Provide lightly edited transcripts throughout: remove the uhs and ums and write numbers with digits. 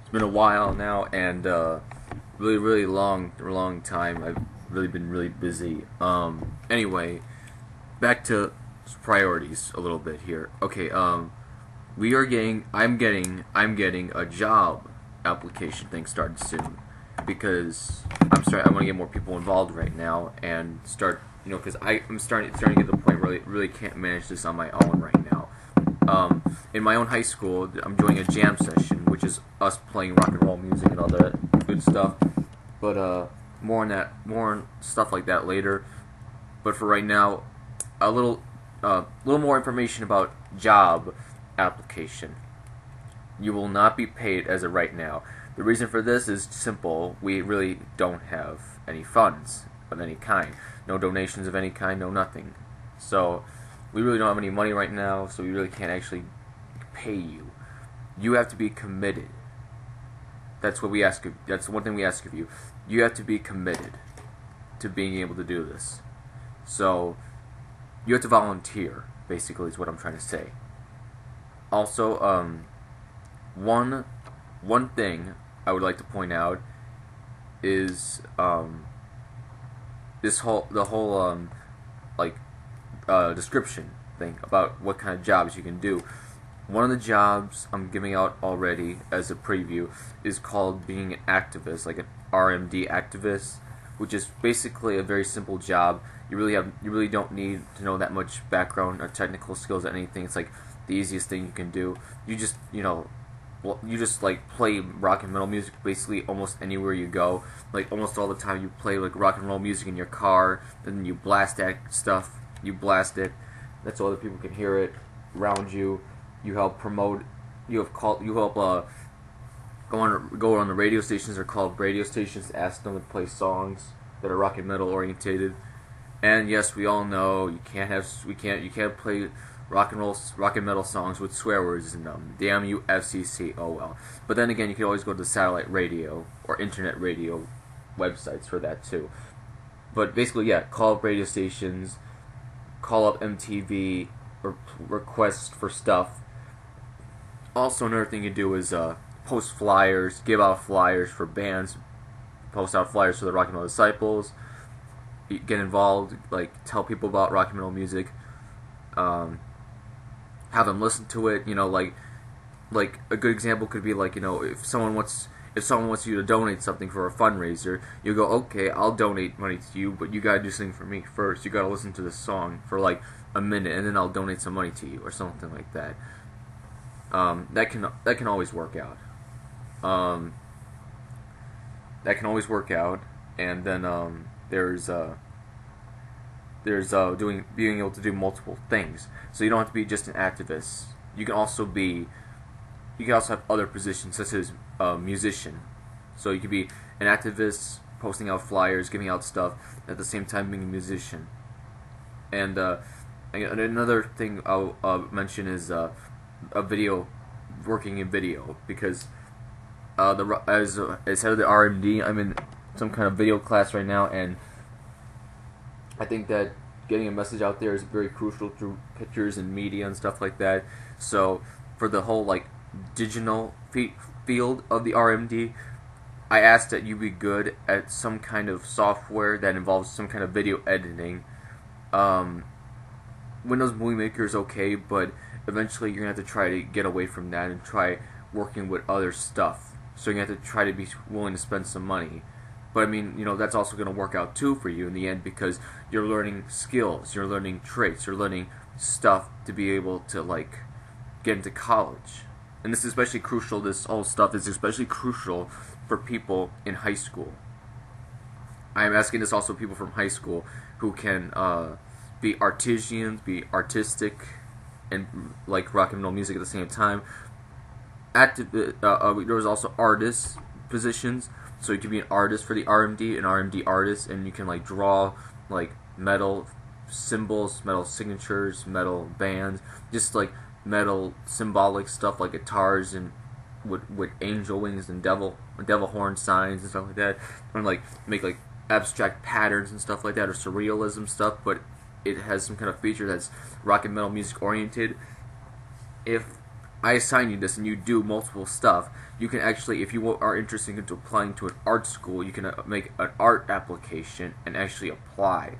It's been a while now, and really long time. I've really been really busy. Anyway, back to priorities a little bit here. Okay, I'm getting a job application thing started soon, because I want to get more people involved right now and start, because I'm starting to get to the point where I really can't manage this on my own right now. In my own high school, I'm doing a jam session, which is us playing rock and roll music and all that good stuff. But more on stuff like that later. But for right now, a little more information about job application. You will not be paid as of right now. The reason for this is simple. We really don't have any funds of any kind. No donations of any kind, no nothing. So we really don't have any money right now, so we really can't actually pay you. You have to be committed. That's what we ask of, that's one thing we ask of you. You have to be committed to being able to do this. So you have to volunteer, basically, is what I'm trying to say. Also, one thing I would like to point out is the whole description thing about what kind of jobs you can do. One of the jobs I'm giving out already as a preview is called being an activist, like an RMD activist, which is basically a very simple job. You really don't need to know that much background or technical skills or anything. It's like the easiest thing you can do. You just like play rock and metal music basically almost anywhere you go. Like almost all the time you play like rock and roll music in your car, and then you blast that stuff. You blast it. That's so other people can hear it around you. You help promote. You help go on the radio stations or call radio stations to ask them to play songs that are rock and metal orientated. And yes, we all know you can't play rock and metal songs with swear words in them. Damn you, FCC. Oh well. But then again, you can always go to the satellite radio or internet radio websites for that too. But basically, yeah, call up radio stations, call up MTV, or request for stuff. Also, another thing you do is post flyers, give out flyers for bands, post out flyers for the Rock and Metal Disciples. Get involved, like tell people about rock and metal music. Have them listen to it. Like a good example could be like, if someone wants you to donate something for a fundraiser, you go, okay, I'll donate money to you, but you gotta do something for me first. You gotta listen to this song for like a minute, and then I'll donate some money to you, or something like that. That can always work out. That can always work out, and then there's being able to do multiple things. So you don't have to be just an activist. You can also have other positions such as musician. So you could be an activist, posting out flyers, giving out stuff, at the same time being a musician. And another thing I'll mention is working in video, because as head of the RMD, I'm in some kind of video class right now, and I think that getting a message out there is very crucial through pictures and media and stuff like that. So for the whole digital field of the RMD, I asked that you be good at some kind of software that involves some kind of video editing. Windows Movie Maker is okay, but eventually you're going to have to try to get away from that and try working with other stuff. So you're going to have to try to be willing to spend some money. But I mean, that's also going to work out too for you in the end, because you're learning skills, you're learning traits, you're learning stuff to be able to, like, get into college. And this is especially crucial, this whole stuff is especially crucial for people in high school. I'm asking this also people from high school who can be artisans, be artistic, and like rock and roll music at the same time. There was also artist positions, so you can be an artist for the RMD, an RMD artist, and you can like draw like metal symbols, metal signatures, metal bands, just like metal symbolic stuff like guitars and with angel wings and devil horn signs and stuff like that, and like make like abstract patterns and stuff like that, or surrealism stuff, but it has some kind of feature that's rock and metal music oriented. If I assign you this and you do multiple stuff, you can actually, if you are interested in applying to an art school, you can make an art application and actually apply.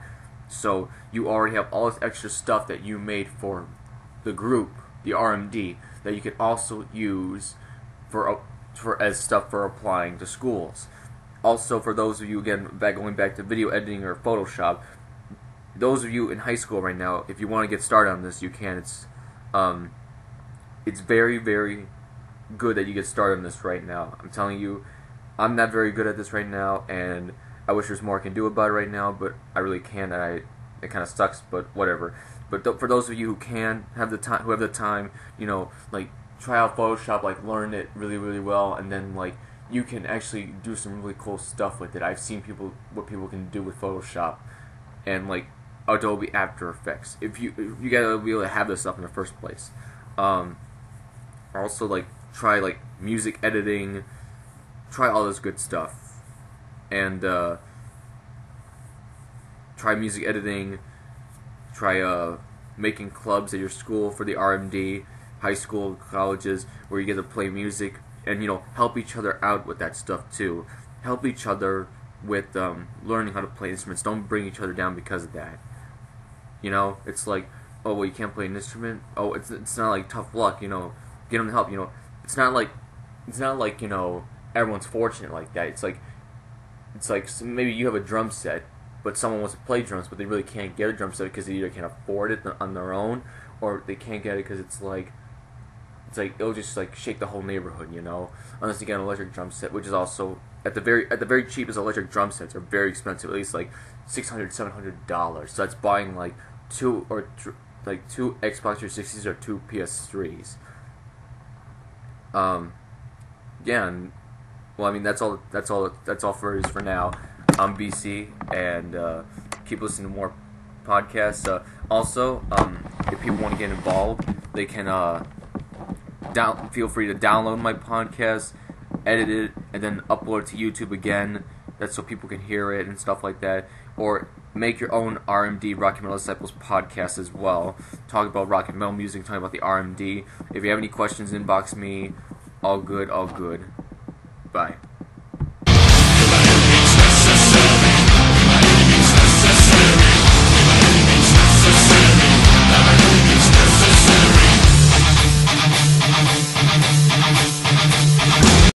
So you already have all this extra stuff that you made for the group, the RMD, that you can also use as stuff for applying to schools. Also, for those of you, again, going back to video editing or Photoshop, those of you in high school right now, if you want to get started on this, you can. It's very, very good that you get started on this right now. I'm telling you, I'm not very good at this right now, and I wish there's more I can do about it right now, but I really can't, and it kind of sucks, but whatever. But for those of you who can have the time, like try out Photoshop, like learn it really, really well, and then like you can actually do some really cool stuff with it. I've seen what people can do with Photoshop and like Adobe After Effects. If you gotta be able to have this stuff in the first place. Also, like try like music editing, try all this good stuff, and try music editing. Try making clubs at your school for the RMD, high school, colleges, where you get to play music, and help each other out with that stuff too. Help each other with learning how to play instruments. Don't bring each other down because of that. It's like, oh well, you can't play an instrument. Oh, it's not like tough luck. Get them help. It's not like everyone's fortunate like that. It's like maybe you have a drum set, but someone wants to play drums, but they really can't get a drum set because they either can't afford it on their own, or they can't get it because it's like it'll just like shake the whole neighborhood, unless you get an electric drum set, which is also at the very cheapest electric drum sets are very expensive, at least like $600-$700. So that's buying like two Xbox 360s or two PS3s. Yeah, and well, I mean that's all for now. I'm BC, and keep listening to more podcasts. Also, if people want to get involved, they can feel free to download my podcast, edit it, and then upload it to YouTube again. That's so people can hear it and stuff like that. Or make your own RMD Rock and Metal Disciples podcast as well. Talk about rock and metal music, talk about the RMD. If you have any questions, inbox me. All good, all good. Bye.